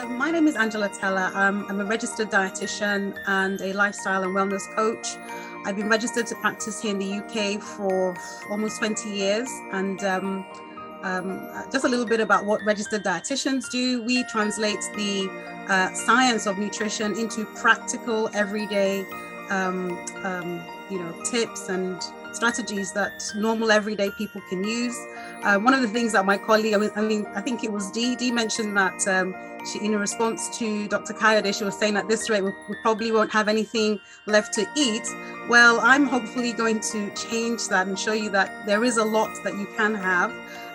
My name is Angella Tella. I'm a registered dietitian and a lifestyle and wellness coach. I've been registered to practice here in the UK for almost 20 years. And just a little bit about what registered dietitians do. We translate the science of nutrition into practical, everyday, tips and strategies that normal everyday people can use. One of the things that my colleague, I think it was Dee mentioned that she, in response to Dr. Kayode, she was saying at this rate, we probably won't have anything left to eat. Well, I'm hopefully going to change that and show you that there is a lot that you can have.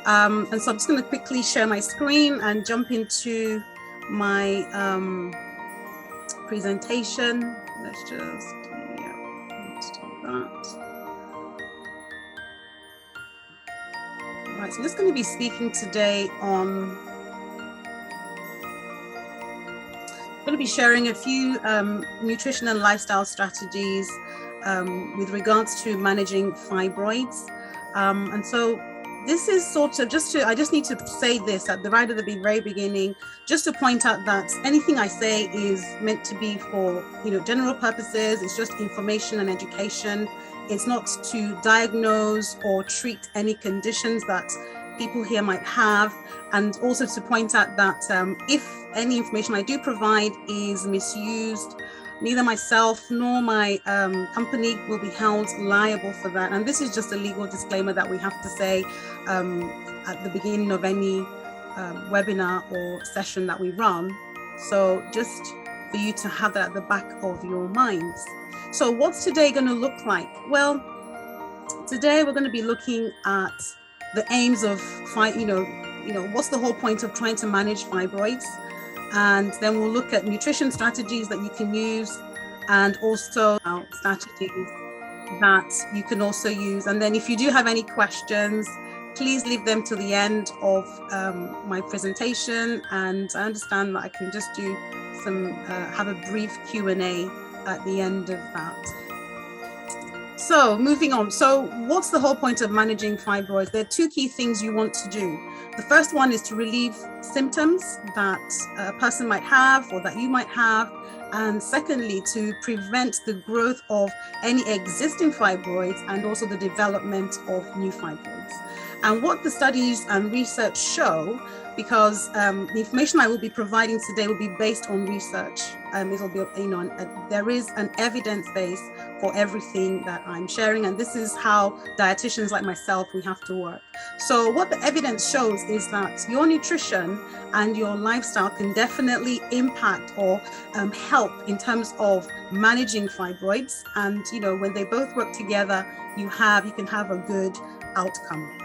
And so I'm just going to quickly share my screen and jump into my presentation. Let's do that. Right, so I'm just going to be speaking today on, I'm going to be sharing a few nutrition and lifestyle strategies with regards to managing fibroids. And so this is sort of I just need to say this at the very beginning, just to point out that anything I say is meant to be for, general purposes. It's just information and education. It's not to diagnose or treat any conditions that people here might have. And also to point out that if any information I do provide is misused, neither myself nor my company will be held liable for that. And this is just a legal disclaimer that we have to say at the beginning of any webinar or session that we run. So just for you to have that at the back of your minds. So what's today going to look like? Well, today we're going to be looking at the aims of, what's the whole point of trying to manage fibroids? And then we'll look at nutrition strategies that you can use, and also strategies that you can also use. And then if you do have any questions, please leave them to the end of my presentation. And I understand that I can just do have a brief Q&A at the end of that. So moving on. So what's the whole point of managing fibroids? There are two key things you want to do. The first one is to relieve symptoms that a person might have or that you might have. And secondly, to prevent the growth of any existing fibroids and also the development of new fibroids. And what the studies and research show, because the information I will be providing today will be based on research. It'll be, there is an evidence base for everything that I'm sharing, and this is how dietitians like myself, we have to work. So what the evidence shows is that your nutrition and your lifestyle can definitely impact or help in terms of managing fibroids. And when they both work together, you can have a good outcome.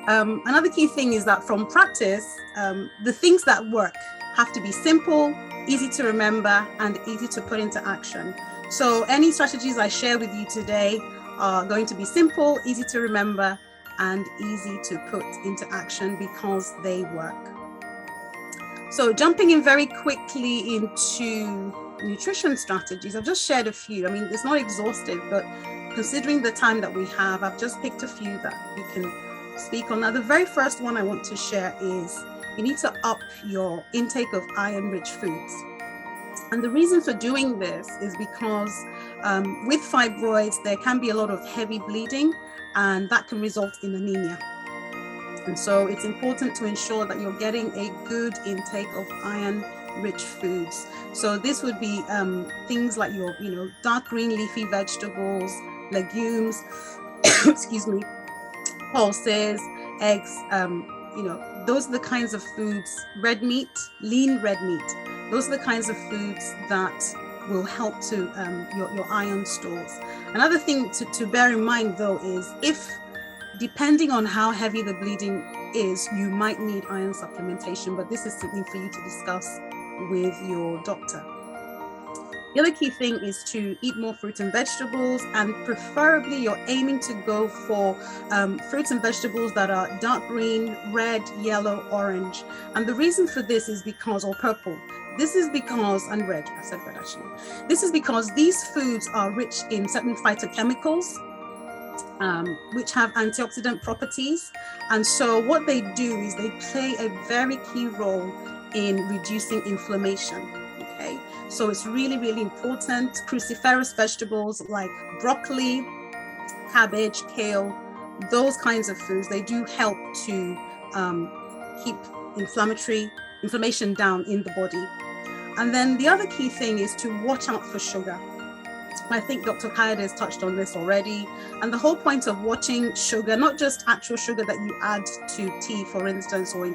Another key thing is that from practice, the things that work have to be simple, easy to remember, and easy to put into action. So any strategies I share with you today are going to be simple, easy to remember, and easy to put into action because they work. So jumping in very quickly into nutrition strategies, I've just shared a few. I mean, it's not exhaustive, but considering the time that we have, I've just picked a few that we can speak on. Now, the very first one I want to share is you need to up your intake of iron-rich foods. And the reason for doing this is because with fibroids, there can be a lot of heavy bleeding, and that can result in anemia. And so it's important to ensure that you're getting a good intake of iron-rich foods. So this would be things like your, dark green leafy vegetables, legumes, excuse me, pulses, eggs, those are the kinds of foods, red meat, lean red meat. Those are the kinds of foods that will help to your iron stores. Another thing to bear in mind though is depending on how heavy the bleeding is, you might need iron supplementation, but this is something for you to discuss with your doctor. The other key thing is to eat more fruits and vegetables, and preferably you're aiming to go for fruits and vegetables that are dark green, red, yellow, orange. And the reason for this is because, or purple, this is because, and red, I said red actually. This is because these foods are rich in certain phytochemicals, which have antioxidant properties. And so what they do is they play a very key role in reducing inflammation. Okay, so it's really, really important. Cruciferous vegetables like broccoli, cabbage, kale, those kinds of foods, they do help to keep inflammation down in the body. And then the other key thing is to watch out for sugar. I think Dr. Kayode has touched on this already. And the whole point of watching sugar, not just actual sugar that you add to tea, for instance, or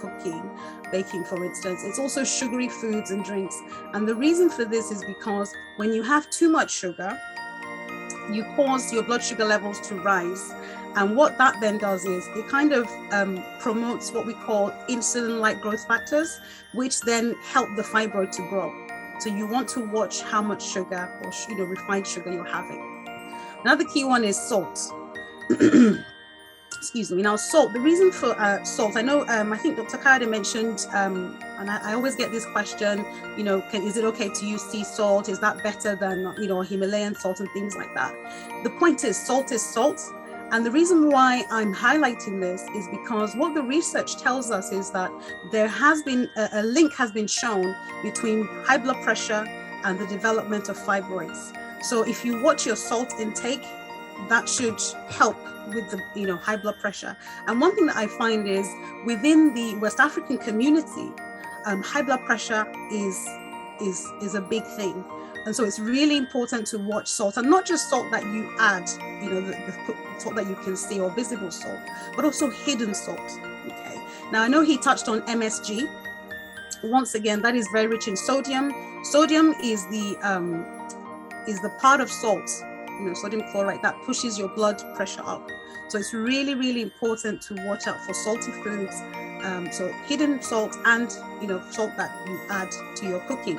cooking, baking, for instance, it's also sugary foods and drinks. And the reason for this is because when you have too much sugar, you cause your blood sugar levels to rise. And what that then does is it kind of promotes what we call insulin-like growth factors, which then help the fibroid to grow. So you want to watch how much sugar or refined sugar you're having. Another key one is salt. Excuse me. Now, salt. The reason for salt, I know. I think Dr. Kayode mentioned, and I always get this question. Is it okay to use sea salt? Is that better than Himalayan salt and things like that? The point is, salt is salt. And the reason why I'm highlighting this is because what the research tells us is that there has been a link has been shown between high blood pressure and the development of fibroids. So if you watch your salt intake, that should help with the high blood pressure. And one thing that I find is within the West African community, high blood pressure is a big thing. And so it's really important to watch salt, and not just salt that you add, the salt that you can see or visible salt, but also hidden salt. Okay. Now I know he touched on MSG. Once again, that is very rich in sodium. Sodium is the part of salt, sodium chloride, that pushes your blood pressure up. So it's really, really important to watch out for salty foods. So hidden salt and salt that you add to your cooking.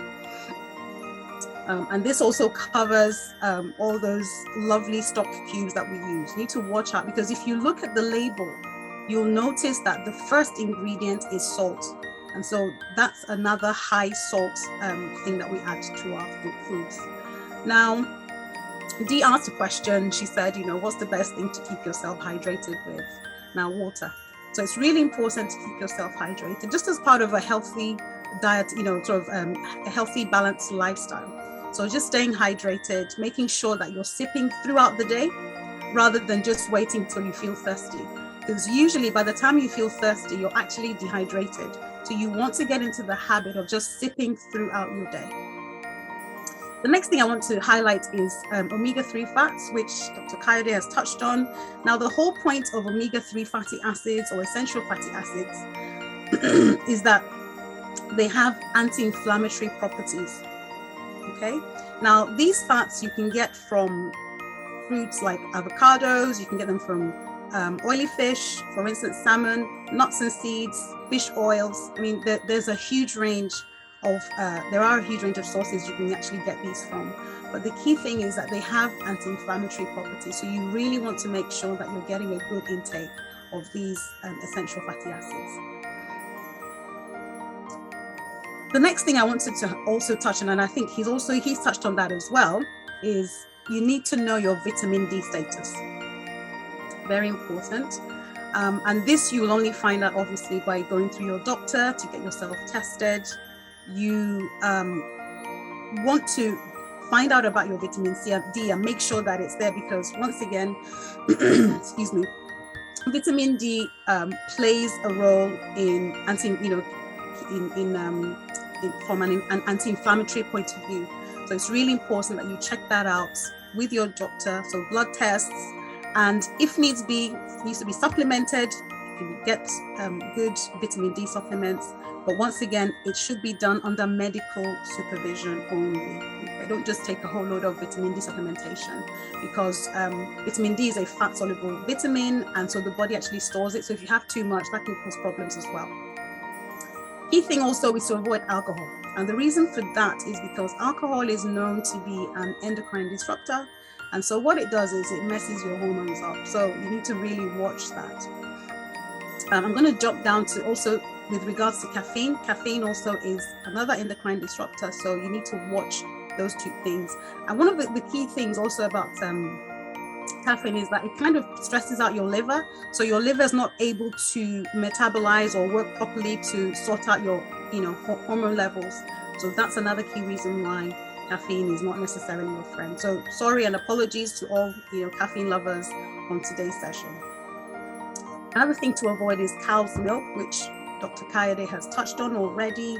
And this also covers all those lovely stock cubes that we use. You need to watch out, because if you look at the label, you'll notice that the first ingredient is salt. And so that's another high salt thing that we add to our foods. Now, Dee asked a question. She said, what's the best thing to keep yourself hydrated with? Now, water. So it's really important to keep yourself hydrated, just as part of a healthy diet, a healthy, balanced lifestyle. So just staying hydrated, making sure that you're sipping throughout the day rather than just waiting till you feel thirsty. Because usually by the time you feel thirsty, you're actually dehydrated. So you want to get into the habit of just sipping throughout your day. The next thing I want to highlight is omega-3 fats, which Dr. Kayode has touched on. Now, the whole point of omega-3 fatty acids or essential fatty acids is that they have anti-inflammatory properties. Okay. Now, these fats you can get from fruits like avocados. You can get them from oily fish, for instance, salmon, nuts and seeds, fish oils. I mean, there's a huge range of sources you can actually get these from. But the key thing is that they have anti-inflammatory properties. So you really want to make sure that you're getting a good intake of these essential fatty acids. The next thing I wanted to also touch on, and I think he's touched on that as well, is you need to know your vitamin D status. Very important. And this you will only find out obviously by going through your doctor to get yourself tested. You want to find out about your vitamin C and D and make sure that it's there, because once again, excuse me, vitamin D plays a role in from an anti-inflammatory point of view. So it's really important that you check that out with your doctor. So blood tests, and if needs to be supplemented, you can get good vitamin D supplements. But once again, it should be done under medical supervision only. Okay? Don't just take a whole load of vitamin D supplementation, because vitamin D is a fat-soluble vitamin, and so the body actually stores it. So if you have too much, that can cause problems as well. Key thing also is to avoid alcohol. And the reason for that is because alcohol is known to be an endocrine disruptor. And so what it does is it messes your hormones up. So you need to really watch that. I'm going to jump down to also with regards to caffeine. Caffeine also is another endocrine disruptor. So you need to watch those two things. And one of the key things also about caffeine is that it kind of stresses out your liver. So your liver is not able to metabolize or work properly to sort out your, hormone levels. So that's another key reason why caffeine is not necessarily your friend. So sorry and apologies to all, caffeine lovers on today's session. Another thing to avoid is cow's milk, which Dr. Kayode has touched on already.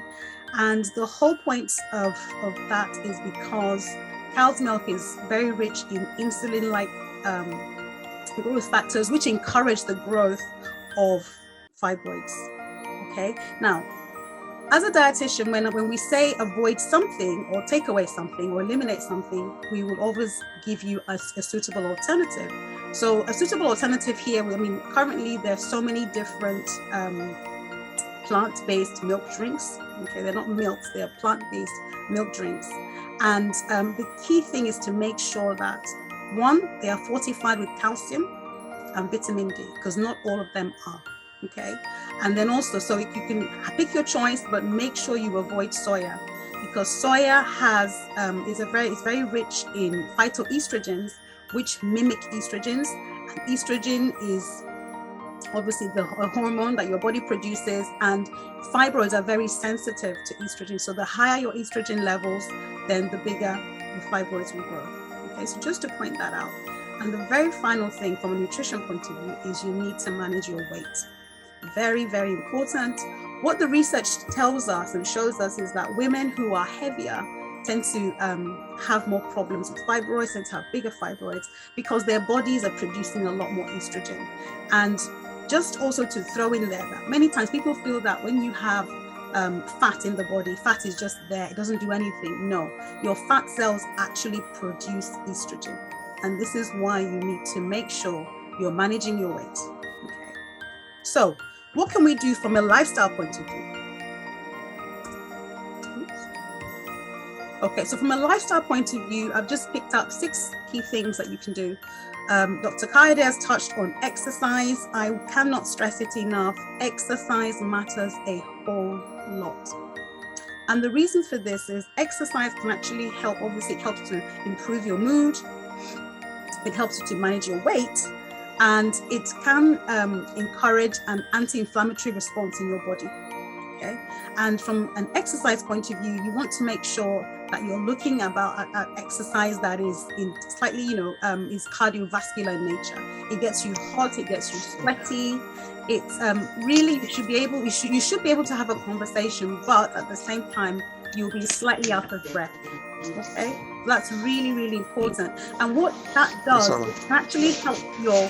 And the whole point of that is because cow's milk is very rich in insulin-like growth factors, which encourage the growth of fibroids. Okay, now, as a dietitian, when we say avoid something or take away something or eliminate something, we will always give you a suitable alternative. So a suitable alternative here, currently there's so many different plant-based milk drinks. Okay, they're not milks, they're plant-based milk drinks. And the key thing is to make sure that, one, they are fortified with calcium and vitamin D, because not all of them are. Okay, and then also, so you can pick your choice, but make sure you avoid soya, because soya is very rich in phytoestrogens, which mimic estrogens, and estrogen is obviously the hormone that your body produces, and fibroids are very sensitive to estrogen. So the higher your estrogen levels, then the bigger the fibroids will grow. Okay, so just to point that out. And the very final thing from a nutrition point of view is you need to manage your weight. Very, very important. What the research tells us and shows us is that women who are heavier tend to have more problems with fibroids, tend to have bigger fibroids, because their bodies are producing a lot more estrogen. And just also to throw in there that many times people feel that when you have fat in the body, fat is just there, it doesn't do anything. No, your fat cells actually produce estrogen. And this is why you need to make sure you're managing your weight. Okay. So what can we do from a lifestyle point of view? Okay, so from a lifestyle point of view, I've just picked up 6 key things that you can do. Dr. Kayode has touched on exercise. I cannot stress it enough. Exercise matters a whole lot. And the reason for this is exercise can actually help. Obviously, it helps to improve your mood. It helps you to manage your weight. And it can encourage an anti-inflammatory response in your body. Okay, and from an exercise point of view, you want to make sure that you're looking at exercise that is in slightly, is cardiovascular in nature. It gets you hot, it gets you sweaty. It's really, you should be able to have a conversation, but at the same time, you'll be slightly out of breath. Okay, that's really, really important. And what that does is actually help your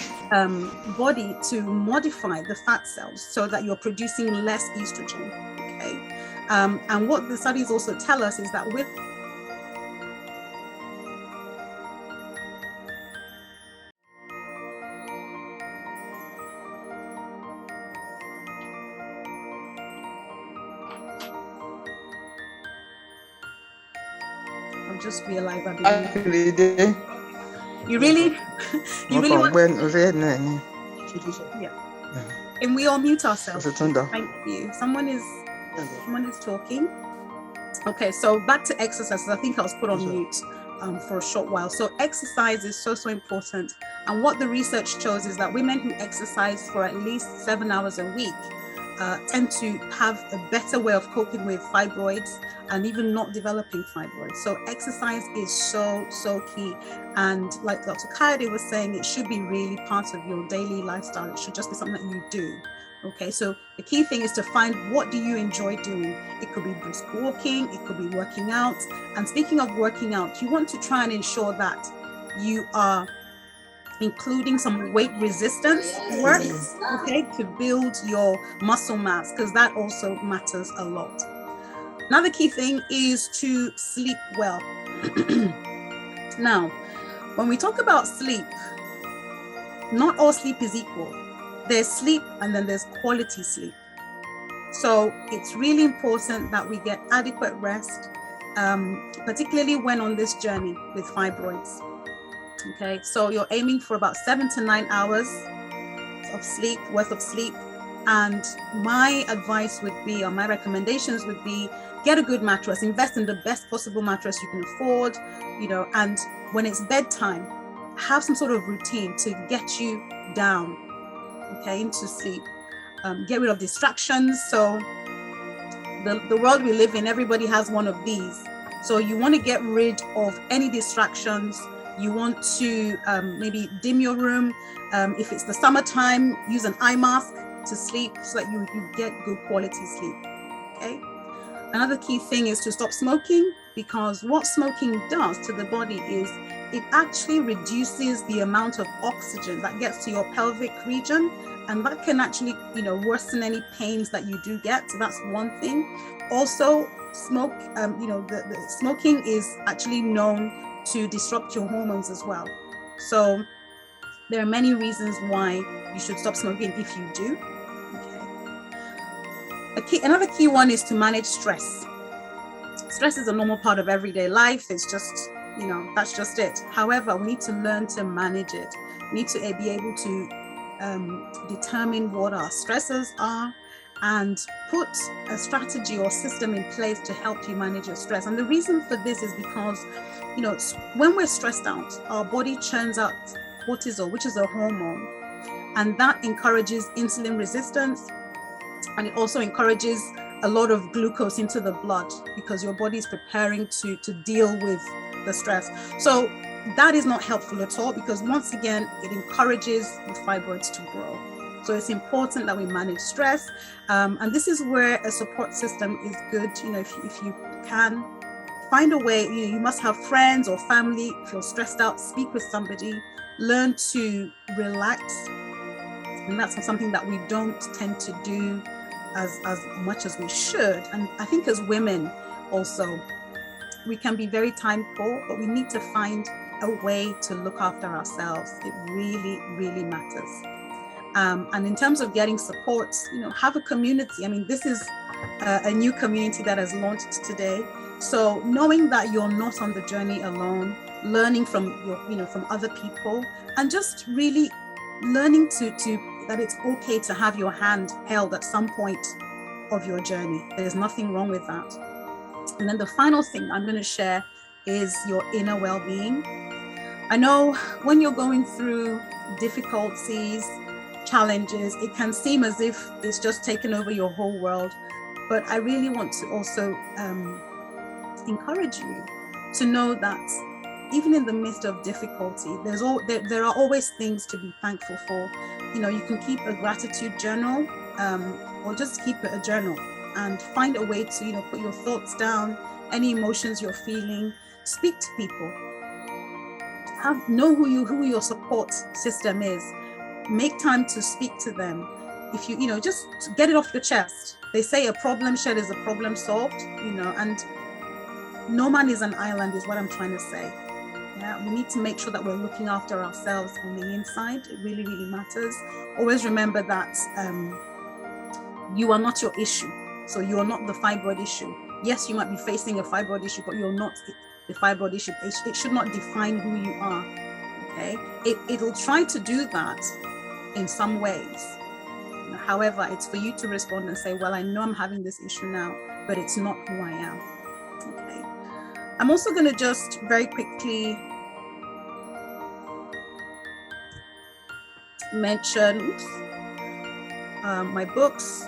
body to modify the fat cells so that you're producing less estrogen. Okay, and what the studies also tell us is that with just realized that you really want and we all mute ourselves. Thank you. Someone is talking. Okay, so back to exercise. I think I was put on mute for a short while. So exercise is so important, and what the research shows is that women who exercise for at least 7 hours a week tend to have a better way of coping with fibroids and even not developing fibroids. So exercise is so key. And like Dr. Kayode was saying, it should be really part of your daily lifestyle. It should just be something that you do. Okay, so the key thing is to find what do you enjoy doing. It could be brisk walking, it could be working out. And speaking of working out, you want to try and ensure that you are including some weight resistance work, okay, to build your muscle mass, because that also matters a lot. Another key thing is to sleep well. Now, when we talk about sleep, not all sleep is equal. There's sleep and then there's quality sleep. So it's really important that we get adequate rest, particularly when on this journey with fibroids. Okay, so you're aiming for about 7 to 9 hours worth of sleep. And my advice would be, or my recommendations would be, get a good mattress, invest in the best possible mattress you can afford, and when it's bedtime, have some sort of routine to get you down, okay, into sleep. Get rid of distractions. So the world we live in, everybody has one of these. So you want to get rid of any distractions. You want to maybe dim your room. If it's the summertime, use an eye mask to sleep so that you get good quality sleep, okay? Another key thing is to stop smoking, because what smoking does to the body is it actually reduces the amount of oxygen that gets to your pelvic region, and that can actually, worsen any pains that you do get. So that's one thing. Also, the smoking is actually known to disrupt your hormones as well. So there are many reasons why you should stop smoking if you do. Okay. Another key one is to manage stress. Stress is a normal part of everyday life. It's just, that's just it. However, we need to learn to manage it. We need to be able to determine what our stressors are and put a strategy or system in place to help you manage your stress. And the reason for this is because, when we're stressed out, our body churns out cortisol, which is a hormone, and that encourages insulin resistance, and it also encourages a lot of glucose into the blood because your body is preparing to deal with the stress. So that is not helpful at all, because once again, it encourages the fibroids to grow. So it's important that we manage stress. And this is where a support system is good. If you can find a way, you must have friends or family. If you're stressed out, speak with somebody, learn to relax. And that's something that we don't tend to do as much as we should. And I think as women also, we can be very time poor, but we need to find a way to look after ourselves. It really, really matters. And in terms of getting support, have a community. I mean, this is a new community that has launched today. So knowing that you're not on the journey alone, learning from from other people, and just really learning to that it's okay to have your hand held at some point of your journey. There's nothing wrong with that. And then the final thing I'm going to share is your inner well-being. I know when you're going through difficulties, challenges, it can seem as if it's just taken over your whole world. But I really want to also encourage you to know that even in the midst of difficulty, there are always things to be thankful for. You can keep a gratitude journal, or just keep a journal and find a way to put your thoughts down, any emotions you're feeling. Speak to people. Know who your support system is. Make time to speak to them. If you just get it off your chest. They say a problem shared is a problem solved. And no man is an island is what I'm trying to say. Yeah, we need to make sure that we're looking after ourselves on the inside. It really, really matters. Always remember that you are not your issue. So you are not the fibroid issue. Yes, you might be facing a fibroid issue, but you're not the fibroid issue. It should not define who you are. Okay? It'll try to do that in some ways. However, it's for you to respond and say, well, I know I'm having this issue now, but it's not who I am. Okay. I'm also going to just very quickly mention my books,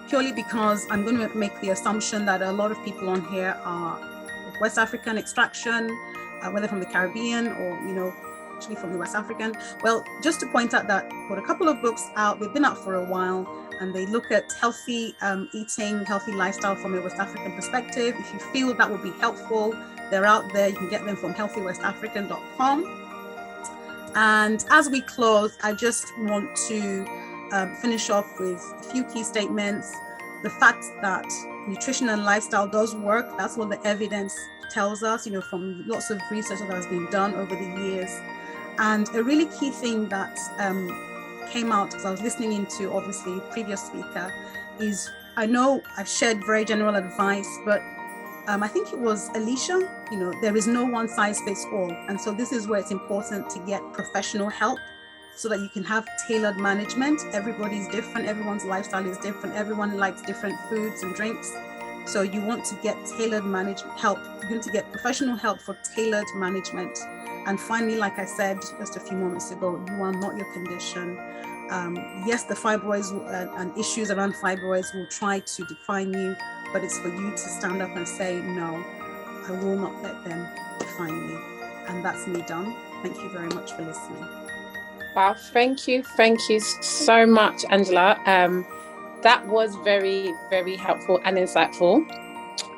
purely because I'm going to make the assumption that a lot of people on here are of West African extraction, whether from the Caribbean or, actually from the West African. Well, just to point out that I've got a couple of books out. They've been out for a while, and they look at healthy eating, healthy lifestyle from a West African perspective. If you feel that would be helpful, they're out there. You can get them from healthywestafrican.com. And as we close, I just want to finish off with a few key statements. The fact that nutrition and lifestyle does work. That's what the evidence tells us, from lots of research that has been done over the years. And a really key thing that came out, because I was listening into, obviously, previous speaker, is I know I've shared very general advice, but I think it was Alicia, there is no one size fits all. And so this is where it's important to get professional help so that you can have tailored management. Everybody's different. Everyone's lifestyle is different. Everyone likes different foods and drinks. So you want to get tailored management help. You're going to get professional help for tailored management. And finally, like I said just a few moments ago, you are not your condition. Yes, the fibroids and issues around fibroids will try to define you, but it's for you to stand up and say, no, I will not let them define me. And that's me done. Thank you very much for listening. Wow, thank you so much, Angela. That was very, very helpful and insightful.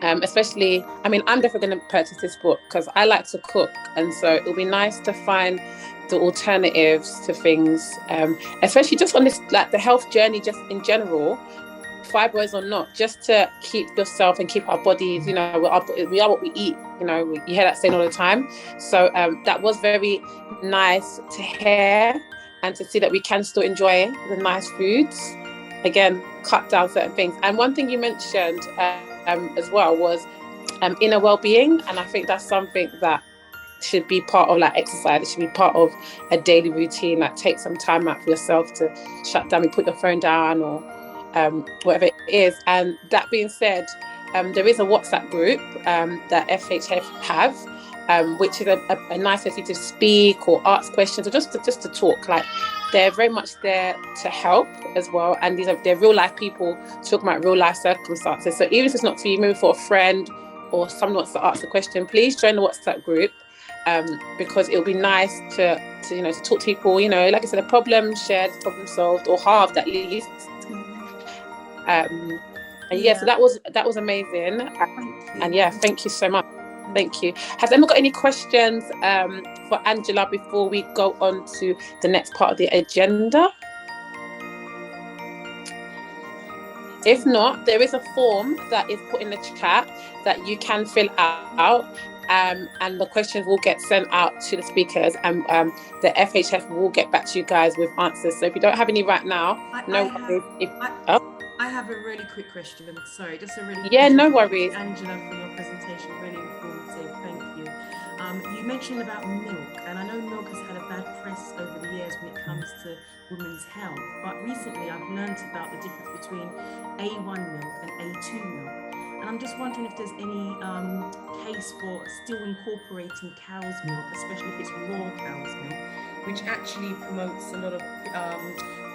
Especially, I mean, I'm definitely going to purchase this book because I like to cook, and so it'll be nice to find the alternatives to things, especially just on this, like the health journey, just in general, fibroids or not, just to keep yourself and keep our bodies, we are what we eat, you hear that saying all the time. So that was very nice to hear and to see that we can still enjoy the nice foods. Again, cut down certain things. And one thing you mentioned as well was inner well-being, and I think that's something that should be part of like exercise. It should be part of a daily routine. Like take some time out for yourself to shut down, you put your phone down or whatever it is. And that being said, there is a WhatsApp group that FHF have, which is a nice way for you to speak or ask questions or just to talk. Like they're very much there to help as well, and they're real life people talking about real life circumstances. So even if it's not for you, maybe for a friend or someone wants to ask a question, please join the WhatsApp group, because it'll be nice to talk to people. Like I said, a problem shared, problem solved, or halved at least. So that was amazing. And yeah, thank you so much. Thank you. Has anyone got any questions for Angela before we go on to the next part of the agenda? If not, there is a form that is put in the chat that you can fill out, and the questions will get sent out to the speakers, and the FHF will get back to you guys with answers. So if you don't have any right now, I have a really quick question. Sorry, just a really no worries. Angela, for your presentation, really informative. Thank you. You mentioned about milk, and I know milk has had a bad press over the years when it comes to women's health. But recently, I've learned about the difference between A1 milk and A2 milk, and I'm just wondering if there's any case for still incorporating cow's milk, especially if it's raw cow's milk, which actually promotes a lot of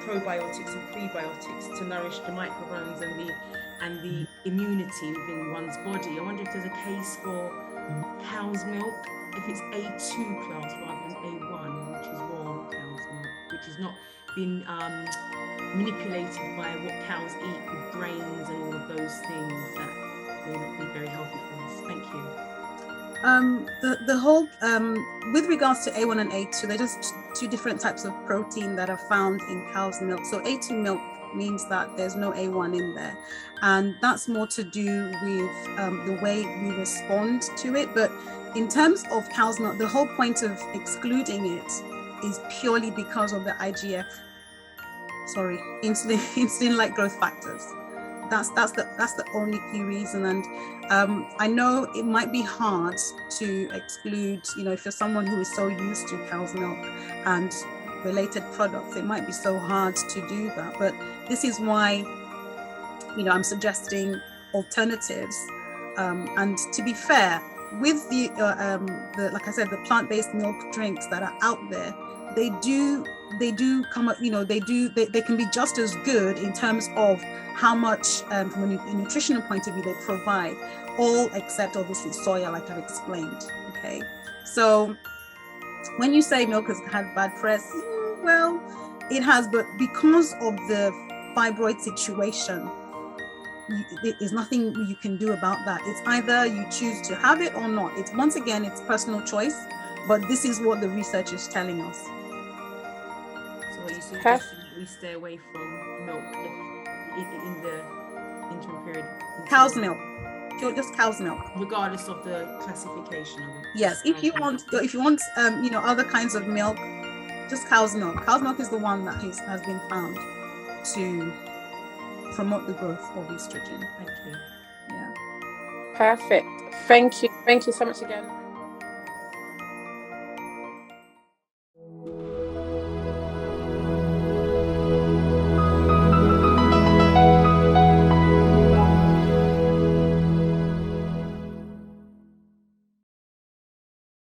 probiotics and prebiotics to nourish the microbiomes and the immunity within one's body. I wonder if there's a case for cow's milk if it's A2 class rather than A1, which is raw cow's milk, which has not been manipulated by what cows eat with grains and all of those things that may not be very healthy for us. Thank you. The whole with regards to A1 and A2, they're just two different types of protein that are found in cow's milk. So A2 milk means that there's no A1 in there, and that's more to do with the way we respond to it. But in terms of cow's milk, the whole point of excluding it is purely because of the insulin-like growth factors. That's the only key reason. And I know it might be hard to exclude, if you're someone who is so used to cow's milk and related products, it might be so hard to do that. But this is why, I'm suggesting alternatives. And to be fair, with the like I said, the plant-based milk drinks that are out there, they do come up, they can be just as good in terms of how much from a nutritional point of view they provide, all except obviously soya, like I've explained. Okay, so when you say milk has had bad press, well, it has, but because of the fibroid situation, there's nothing you can do about that. It's either you choose to have it or not. It's personal choice, but this is what the research is telling us. So are you suggesting we stay away from milk in the interim period? Cow's milk, just cow's milk, regardless of the classification of it. Yes, if you want other kinds of milk, just cow's milk. Cow's milk is the one that has been found to promote the growth of estrogen. Thank you. Yeah. Perfect. Thank you so much again.